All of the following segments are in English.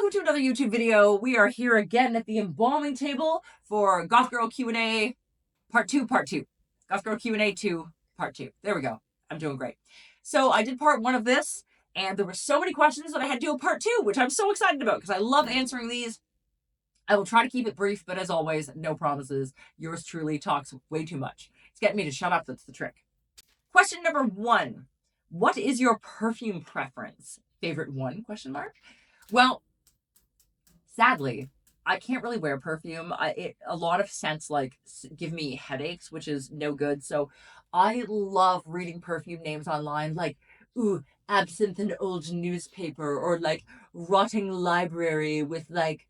welcome to another YouTube video. We are here again at the embalming table for Goth Girl Q&A part 2. Goth Girl Q&A 2, part 2. There we go. I'm doing great. So I did part 1 of this, and there were so many questions that I had to do a part 2, which I'm so excited about because I love answering these. I will try to keep it brief, but as always, no promises. Yours truly talks way too much. It's getting me to shut up, that's the trick. Question number 1. What is your perfume preference? Favorite one, question mark? Well, sadly, I can't really wear perfume. A lot of scents like give me headaches, which is no good. So I love reading perfume names online, like Absinthe and old newspaper, or like rotting library with like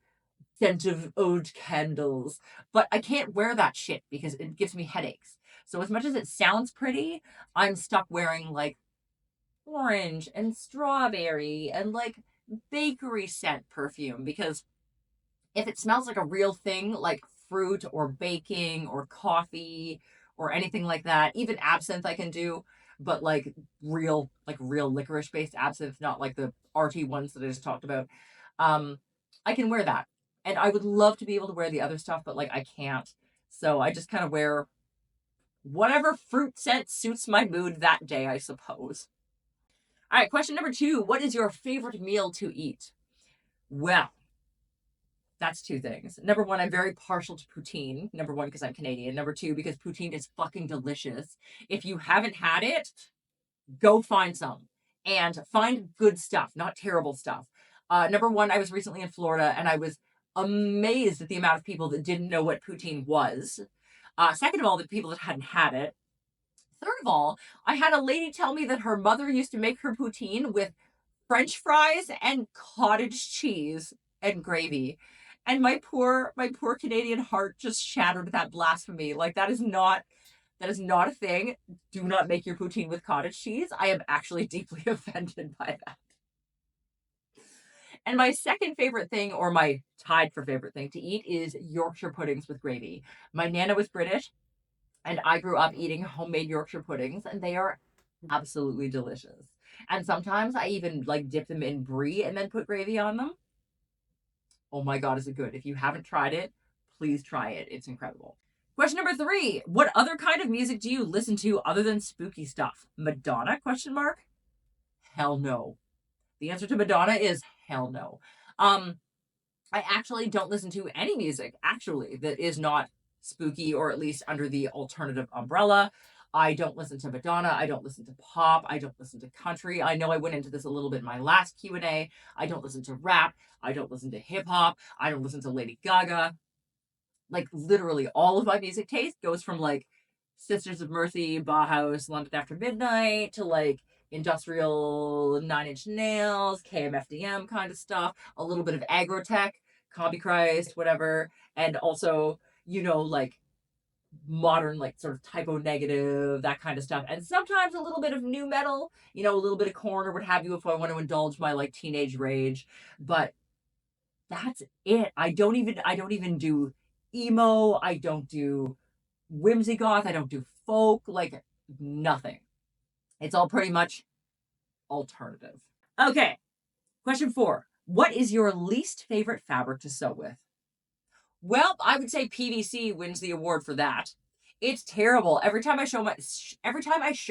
scent of old candles. But I can't wear that shit because it gives me headaches. So as much as it sounds pretty, I'm stuck wearing like orange and strawberry and like bakery scent perfume because if it smells like a real thing, like fruit or baking or coffee or anything like that, even absinthe I can do, but real licorice based absinthe, not like the arty ones that I just talked about. I can wear that. And I would love to be able to wear the other stuff, but like I can't. So I just kind of wear whatever fruit scent suits my mood that day, I suppose. All right, question number 2. What is your favorite meal to eat? Well, that's 2 things. Number 1, I'm very partial to poutine. Number 1, because I'm Canadian. Number 2, because poutine is fucking delicious. If you haven't had it, go find some. And find good stuff, not terrible stuff. Number 1, I was recently in Florida, and I was amazed at the amount of people that didn't know what poutine was. Second of all, the people that hadn't had it. Third of all, I had a lady tell me that her mother used to make her poutine with French fries and cottage cheese and gravy. And my poor Canadian heart just shattered at that blasphemy. Like that is not a thing. Do not make your poutine with cottage cheese. I am actually deeply offended by that. And my second favorite thing, or my tied for favorite thing to eat, is Yorkshire puddings with gravy. My Nana was British, and I grew up eating homemade Yorkshire puddings, and they are absolutely delicious. And sometimes I even like dip them in brie and then put gravy on them. Oh my God, is it good? If you haven't tried it, please try it. It's incredible. Question number 3. What other kind of music do you listen to other than spooky stuff? Madonna, question mark? Hell no. The answer to Madonna is hell no. I actually don't listen to any music, actually, that is not spooky or at least under the alternative umbrella. I don't listen to Madonna. I don't listen to pop. I don't listen to country. I know I went into this a little bit in my last Q&A. I don't listen to rap. I don't listen to hip hop. I don't listen to Lady Gaga. Like literally all of my music taste goes from like Sisters of Mercy, Bauhaus, London After Midnight to like industrial 9 Inch Nails, KMFDM kind of stuff, a little bit of agrotech, Copy Christ, whatever, and also, like modern, like sort of typo negative, that kind of stuff, and sometimes a little bit of new metal, a little bit of Korn or what have you if I want to indulge my like teenage rage, but that's it. I don't even do emo. I don't do whimsy goth. I don't do folk. Like nothing. It's all pretty much alternative. Okay. Question 4. What is your least favorite fabric to sew with? Well, I would say PVC wins the award for that. It's terrible. Every time I show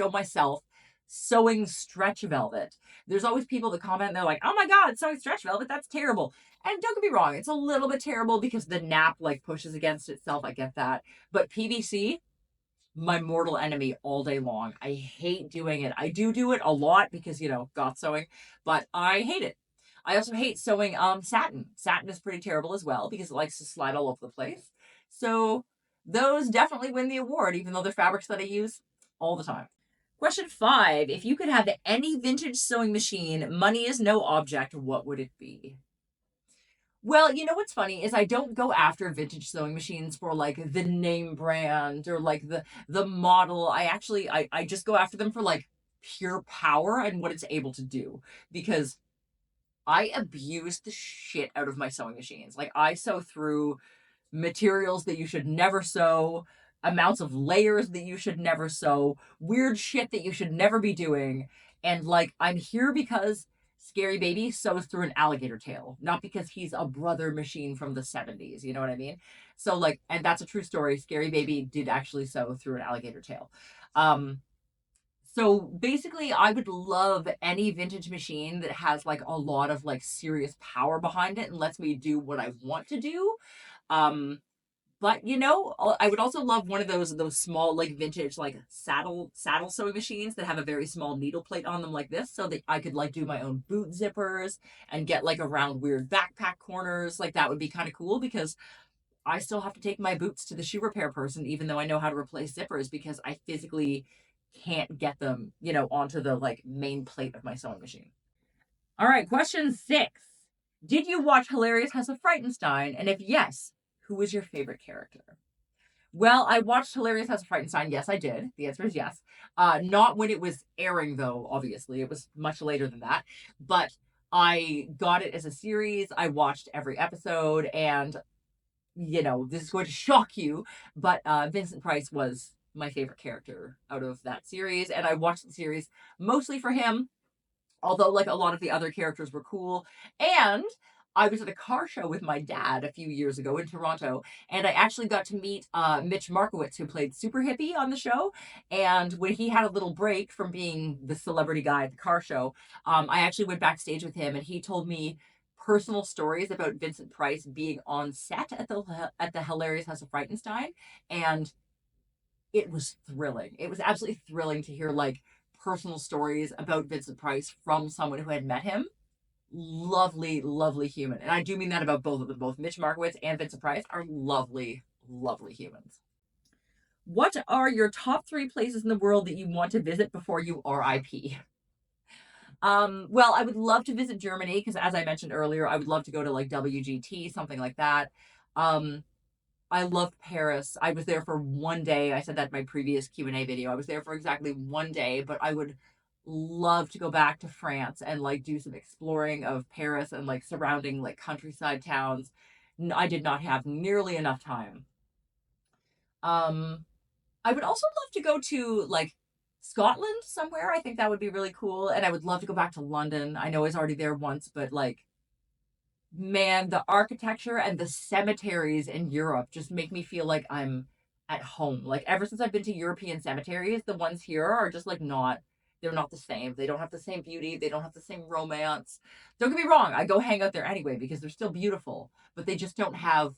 myself sewing stretch velvet, there's always people that comment and they're like, "Oh my God, sewing stretch velvet, that's terrible." And don't get me wrong, it's a little bit terrible because the nap like pushes against itself. I get that. But PVC, my mortal enemy all day long. I hate doing it. I do it a lot because, goth sewing, but I hate it. I also hate sewing satin. Satin is pretty terrible as well because it likes to slide all over the place. So those definitely win the award, even though they're fabrics that I use all the time. Question 5. If you could have any vintage sewing machine, money is no object, what would it be? Well, what's funny is I don't go after vintage sewing machines for like the name brand or like the model. I just go after them for like pure power and what it's able to do because I abuse the shit out of my sewing machines. Like I sew through materials that you should never sew, amounts of layers that you should never sew, weird shit that you should never be doing. And like I'm here because Scary Baby sews through an alligator tail, not because he's a brother machine from the 70s. You know what I mean? So, like, and that's a true story. Scary Baby did actually sew through an alligator tail. Um, so basically, I would love any vintage machine that has like a lot of like serious power behind it and lets me do what I want to do. Um, but I would also love one of those small like vintage like saddle sewing machines that have a very small needle plate on them like this, so that I could like do my own boot zippers and get like around weird backpack corners. Like that would be kind of cool because I still have to take my boots to the shoe repair person, even though I know how to replace zippers because I physically can't get them, onto the like main plate of my sewing machine. All right, question 6. Did you watch Hilarious House of Frightenstein? And if yes, who was your favorite character? Well, I watched Hilarious House of Frightenstein. Yes, I did. The answer is yes. Not when it was airing, though, obviously. It was much later than that. But I got it as a series. I watched every episode, and this is going to shock you, but Vincent Price was my favorite character out of that series, and I watched the series mostly for him, although like a lot of the other characters were cool. And I was at a car show with my dad a few years ago in Toronto, and I actually got to meet Mitch Markowitz, who played Super Hippie on the show. And when he had a little break from being the celebrity guy at the car show, I actually went backstage with him, and he told me personal stories about Vincent Price being on set at the Hilarious House of Frightenstein, and it was thrilling. It was absolutely thrilling to hear like personal stories about Vincent Price from someone who had met him. Lovely, lovely human. And I do mean that about both of them. Both Mitch Markowitz and Vincent Price are lovely, lovely humans. What are your top 3 places in the world that you want to visit before you RIP? Well, I would love to visit Germany because, as I mentioned earlier, I would love to go to like WGT, something like that. Um, I loved Paris. I was there for one day. I said that in my previous Q&A video. I was there for exactly one day, but I would love to go back to France and like do some exploring of Paris and like surrounding like countryside towns. I did not have nearly enough time. Um, I would also love to go to like Scotland somewhere. I think that would be really cool. And I would love to go back to London. I know I was already there once, but like man, the architecture and the cemeteries in Europe just make me feel like I'm at home. Like ever since I've been to European cemeteries, the ones here are just like they're not the same. They don't have the same beauty. They don't have the same romance. Don't get me wrong, I go hang out there anyway because they're still beautiful, but they just don't have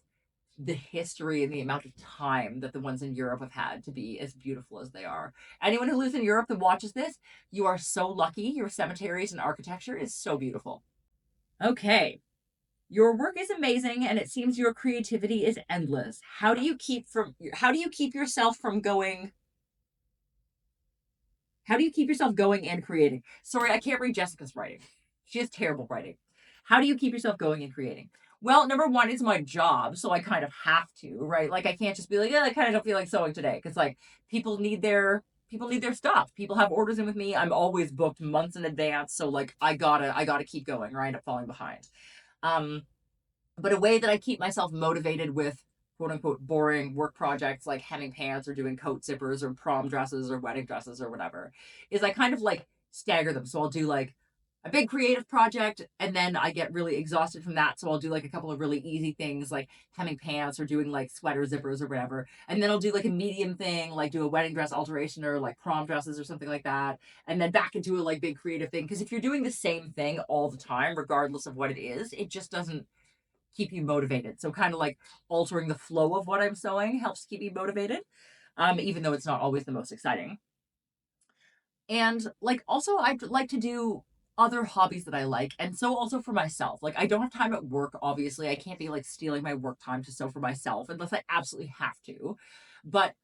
the history and the amount of time that the ones in Europe have had to be as beautiful as they are. Anyone who lives in Europe that watches this, you are so lucky. Your cemeteries and architecture is so beautiful. Okay. Your work is amazing and it seems your creativity is endless. How do you keep yourself from going how do you keep yourself going and creating? Sorry, I can't read Jessica's writing. She has terrible writing. How do you keep yourself going and creating? Well, number one is my job, so I kind of have to, right? Like I can't just be like, yeah, I kind of don't feel like sewing today because like people need their stuff. People have orders in with me. I'm always booked months in advance, so like I gotta keep going, or I end up falling behind. Um, but a way that I keep myself motivated with quote unquote boring work projects like hemming pants or doing coat zippers or prom dresses or wedding dresses or whatever is I kind of like stagger them. So I'll do like a big creative project and then I get really exhausted from that. So I'll do like a couple of really easy things like hemming pants or doing like sweater zippers or whatever. And then I'll do like a medium thing, like do a wedding dress alteration or like prom dresses or something like that. And then back into a like big creative thing. Because if you're doing the same thing all the time, regardless of what it is, it just doesn't keep you motivated. So kind of like altering the flow of what I'm sewing helps keep me motivated, even though it's not always the most exciting. And like also I'd like to do other hobbies that I like and so also for myself. Like I don't have time at work, obviously. I can't be like stealing my work time to sew for myself unless I absolutely have to. But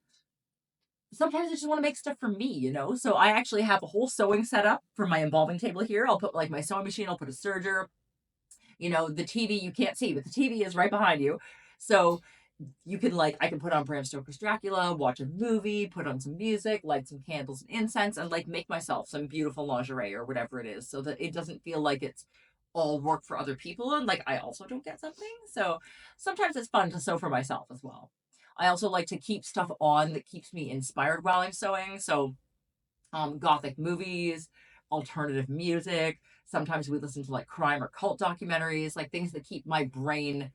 sometimes I just want to make stuff for me. So I actually have a whole sewing setup for my embalming table here. I'll put like my sewing machine, I'll put a serger, the TV you can't see, but the TV is right behind you. So you can like, I can put on Bram Stoker's Dracula, watch a movie, put on some music, light some candles and incense, and like make myself some beautiful lingerie or whatever it is so that it doesn't feel like it's all work for other people. And like, I also don't get something. So sometimes it's fun to sew for myself as well. I also like to keep stuff on that keeps me inspired while I'm sewing. So, Gothic movies alternative music. Sometimes we listen to like crime or cult documentaries, like things that keep my brain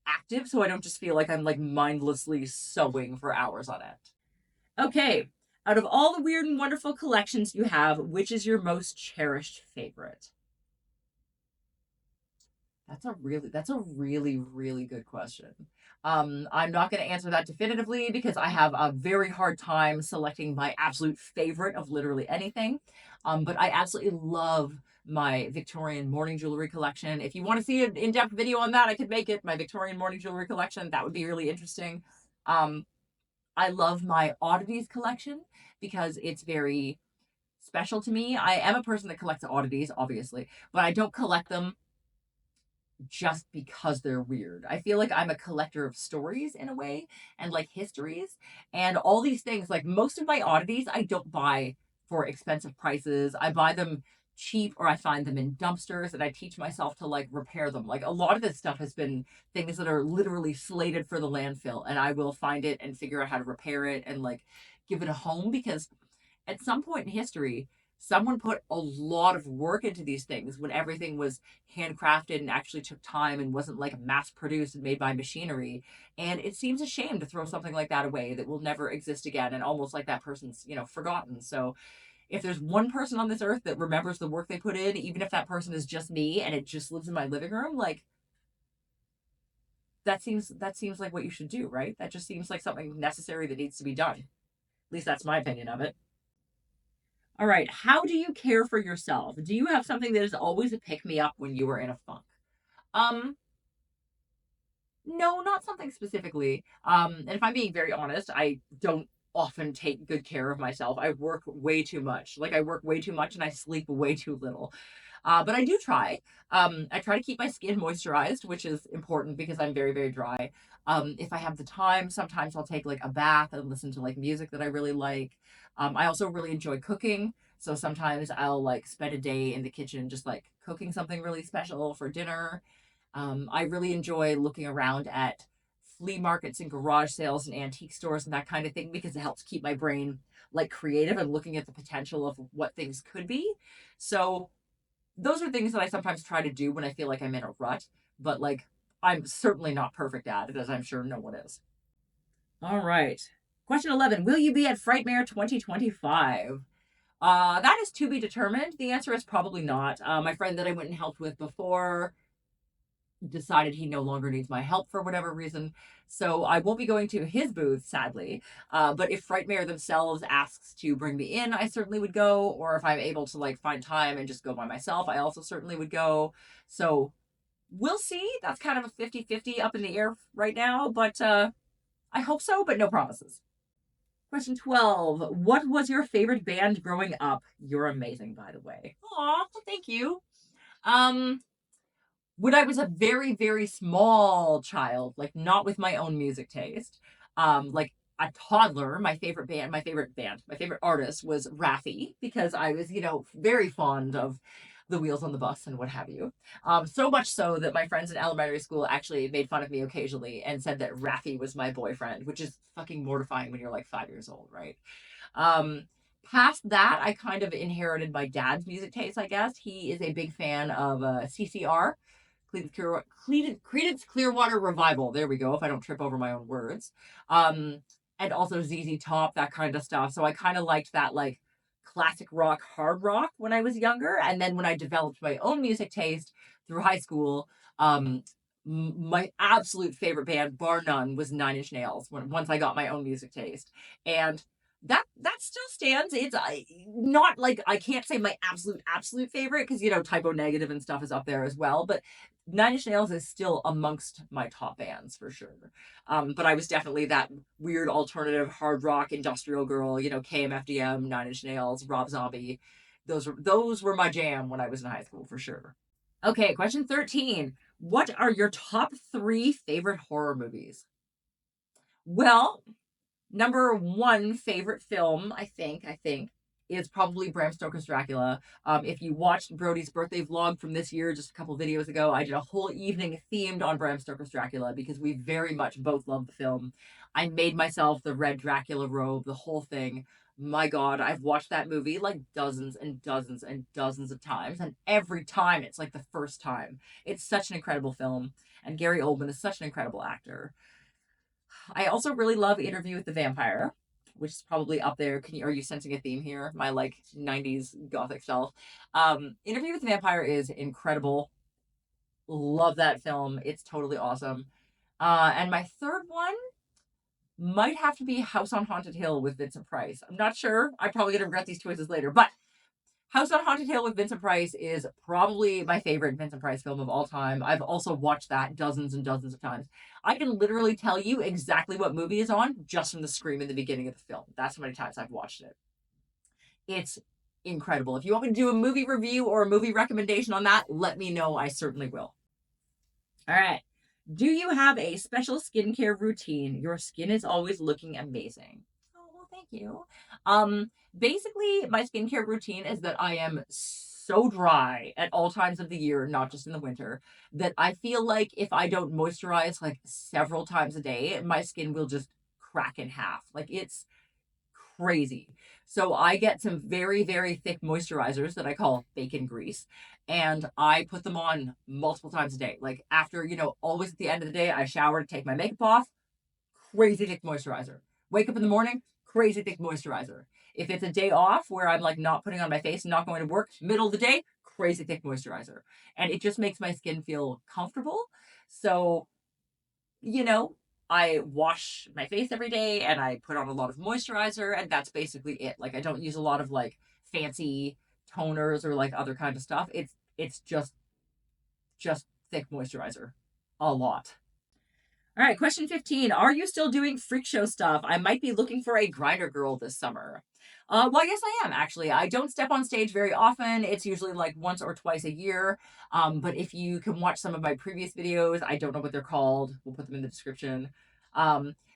active so I don't just feel like I'm like mindlessly sewing for hours on end. Okay, out of all the weird and wonderful collections you have, which is your most cherished favorite? That's a really good question. I'm not going to answer that definitively because I have a very hard time selecting my absolute favorite of literally anything. But I absolutely love my Victorian morning jewelry collection. If you want to see an in-depth video on that, I could make it. My Victorian morning jewelry collection, that would be really interesting. Um, I love my oddities collection because it's very special to me. I am a person that collects oddities, obviously, but I don't collect them just because they're weird. I feel like I'm a collector of stories in a way and like histories and all these things. Like most of my oddities, I don't buy for expensive prices. I buy them cheap or I find them in dumpsters and I teach myself to like repair them. Like a lot of this stuff has been things that are literally slated for the landfill and I will find it and figure out how to repair it and like give it a home because at some point in history, someone put a lot of work into these things when everything was handcrafted and actually took time and wasn't like mass produced and made by machinery. And it seems a shame to throw something like that away that will never exist again and almost like that person's, forgotten. So if there's one person on this earth that remembers the work they put in, even if that person is just me and it just lives in my living room, like that seems like what you should do, right? That just seems like something necessary that needs to be done. At least that's my opinion of it. All right. How do you care for yourself? Do you have something that is always a pick me up when you are in a funk? Um, no, not something specifically. And if I'm being very honest, I don't often take good care of myself. I work way too much. Like I work way too much and I sleep way too little. But I do try. I try to keep my skin moisturized, which is important because I'm very, very dry. If I have the time, sometimes I'll take like a bath and listen to like music that I really like. I also really enjoy cooking. So sometimes I'll like spend a day in the kitchen just like cooking something really special for dinner. I really enjoy looking around at flea markets and garage sales and antique stores and that kind of thing because it helps keep my brain like creative and looking at the potential of what things could be. So those are things that I sometimes try to do when I feel like I'm in a rut, but like I'm certainly not perfect at it, as I'm sure no one is. All right. Question 11. Will you be at Frightmare 2025? That is to be determined. The answer is probably not. My friend that I went and helped with before decided he no longer needs my help for whatever reason. So I won't be going to his booth, sadly. But if Frightmare themselves asks to bring me in, I certainly would go. Or if I'm able to like find time and just go by myself, I also certainly would go. So we'll see. That's kind of a 50-50 up in the air right now. But I hope so, but no promises. Question 12. What was your favorite band growing up? You're amazing, by the way. Aw, thank you. Um, when I was a very, very small child, like not with my own music taste, like a toddler, my favorite artist was Raffi because I was, very fond of the Wheels on the Bus and what have you. So much so that my friends in elementary school actually made fun of me occasionally and said that Raffi was my boyfriend, which is fucking mortifying when you're like 5 years old, right? Um, Past that, I kind of inherited my dad's music taste, I guess. He is a big fan of CCR, Creedence Clearwater Revival. There we go. If I don't trip over my own words, um, and also ZZ Top, that kind of stuff. So I kind of liked that like classic rock, hard rock when I was younger, and then when I developed my own music taste through high school, my absolute favorite band, bar none, was Nine Inch Nails. Once I got my own music taste, and that still stands. It's not like I can't say my absolute favorite because Typo Negative and stuff is up there as well, but Nine Inch Nails is still amongst my top bands for sure. But I was definitely that weird alternative hard rock industrial girl, KMFDM, Nine Inch Nails, Rob Zombie. Those were my jam when I was in high school for sure. Okay, question 13. What are your top three favorite horror movies? Well, number one favorite film, I think, is probably Bram Stoker's Dracula. If you watched Brody's birthday vlog from this year, just a couple videos ago, I did a whole evening themed on Bram Stoker's Dracula because we very much both love the film. I made myself the red Dracula robe, the whole thing. My God, I've watched that movie like dozens and dozens and dozens of times, and every time it's like the first time. It's such an incredible film, and Gary Oldman is such an incredible actor. I also really love Interview with the Vampire, which is probably up there. Are you sensing a theme here? My like 90s gothic self. Interview with the Vampire is incredible. Love that film. It's totally awesome. And my third one might have to be House on Haunted Hill with Vincent Price. I'm not sure. I'm probably gonna regret these choices later, but House on Haunted Hill with Vincent Price is probably my favorite Vincent Price film of all time. I've also watched that dozens and dozens of times. I can literally tell you exactly what movie is on just from the scream in the beginning of the film. That's how many times I've watched it. It's incredible. If you want me to do a movie review or a movie recommendation on that, let me know. I certainly will. All right. Do you have a special skincare routine? Your skin is always looking amazing. Oh, well, thank you. Basically, my skincare routine is that I am so dry at all times of the year, not just in the winter, that I feel like if I don't moisturize like several times a day, my skin will just crack in half. Like it's crazy. So I get some very, very thick moisturizers that I call bacon grease. And I put them on multiple times a day. Like after, always at the end of the day, I shower to take my makeup off, crazy thick moisturizer. Wake up in the morning, crazy thick moisturizer. If it's a day off where I'm like not putting on my face and not going to work, middle of the day, crazy thick moisturizer. And it just makes my skin feel comfortable. So you know, I wash my face every day and I put on a lot of moisturizer, and that's basically it. Like I don't use a lot of like fancy toners or like other kind of stuff. It's just thick moisturizer. A lot. All right, question 15. Are you still doing freak show stuff? I might be looking for a grinder girl this summer. Well, yes, I am actually. I don't step on stage very often. It's usually like once or twice a year. But if you can watch some of my previous videos, I don't know what they're called. We'll put them in the description.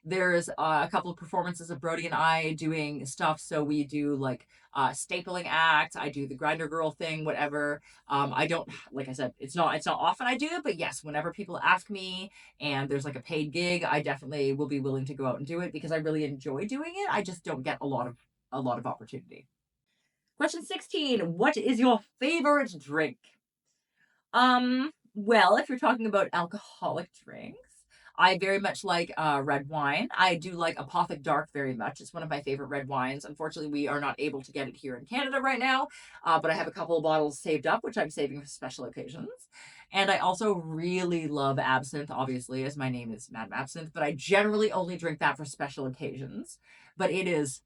There's a couple of performances of Brody and I doing stuff. So we do like stapling act. I do the grinder girl thing, whatever. I don't, like I said, it's not often I do it, but yes, whenever people ask me and there's like a paid gig, I definitely will be willing to go out and do it because I really enjoy doing it. I just don't get a lot of opportunity. Question 16. What is your favorite drink? Well, if you're talking about alcoholic drinks, I very much like red wine. I do like Apothic Dark very much. It's one of my favorite red wines. Unfortunately, we are not able to get it here in Canada right now, but I have a couple of bottles saved up, which I'm saving for special occasions. And I also really love absinthe, obviously, as my name is Madam Absinthe, but I generally only drink that for special occasions. But it is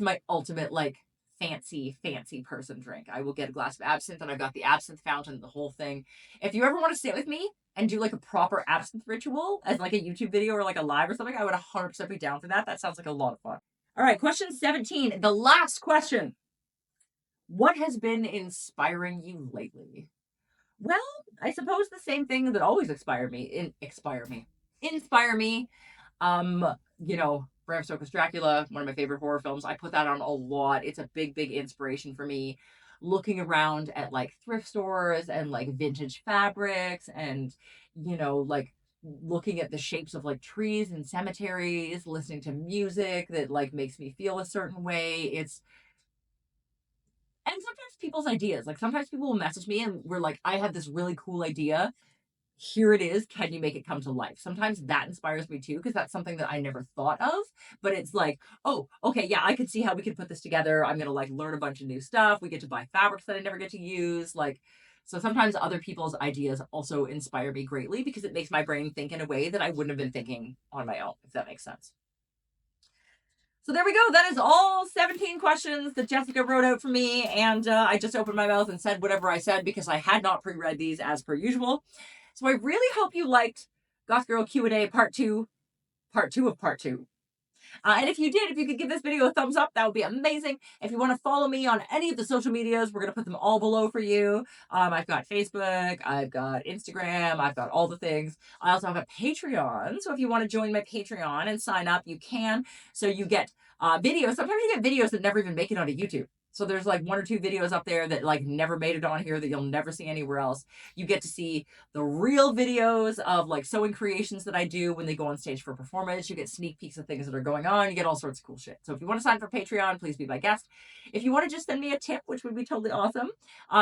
my ultimate like fancy person drink. I will get a glass of absinthe and I've got the absinthe fountain, the whole thing. If you ever want to sit with me and do like a proper absinthe ritual as like a YouTube video or like a live or something, I would 100% be down for that. That sounds like a lot of fun. All right, question 17, the last question. What has been inspiring you lately? Well, I suppose the same thing that always inspire me. Um, Bram Stoker's Dracula, one of my favorite horror films. I put that on a lot. It's a big, big inspiration for me. Looking around at like thrift stores and like vintage fabrics and, like looking at the shapes of like trees and cemeteries, listening to music that like makes me feel a certain way. And sometimes people's ideas, like sometimes people will message me and we're like, I have this really cool idea, here it is, can you make it come to life? Sometimes that inspires me too, because that's something that I never thought of, but it's like, oh, okay, yeah, I could see how we could put this together. I'm gonna like learn a bunch of new stuff. We get to buy fabrics that I never get to use. Like, so sometimes other people's ideas also inspire me greatly because it makes my brain think in a way that I wouldn't have been thinking on my own, if that makes sense. So there we go. That is all 17 questions that Jessica wrote out for me. And I just opened my mouth and said whatever I said because I had not pre-read these as per usual. So I really hope you liked Goth Girl Q&A part two of part two. And if you did, if you could give this video a thumbs up, that would be amazing. If you want to follow me on any of the social medias, we're going to put them all below for you. I've got Facebook, I've got Instagram, I've got all the things. I also have a Patreon. So if you want to join my Patreon and sign up, you can. So you get videos. Sometimes you get videos that never even make it onto YouTube. So there's like 1 or 2 videos up there that like never made it on here that you'll never see anywhere else. You get to see the real videos of like sewing creations that I do when they go on stage for performance. You get sneak peeks of things that are going on. You get all sorts of cool shit. So if you want to sign for Patreon, please be my guest. If you want to just send me a tip, which would be totally awesome,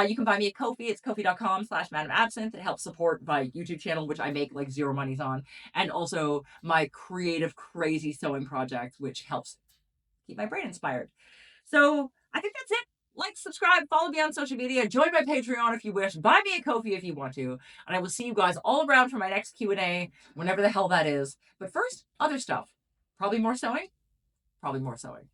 you can buy me a Ko-fi. It's ko-fi.com/Madam Absinthe. It helps support my YouTube channel, which I make like zero monies on, and also my creative, crazy sewing project, which helps keep my brain inspired. So I think that's it. Like, subscribe, follow me on social media, join my Patreon if you wish, buy me a Ko-fi if you want to, and I will see you guys all around for my next Q&A, whenever the hell that is. But first, other stuff. Probably more sewing. Probably more sewing.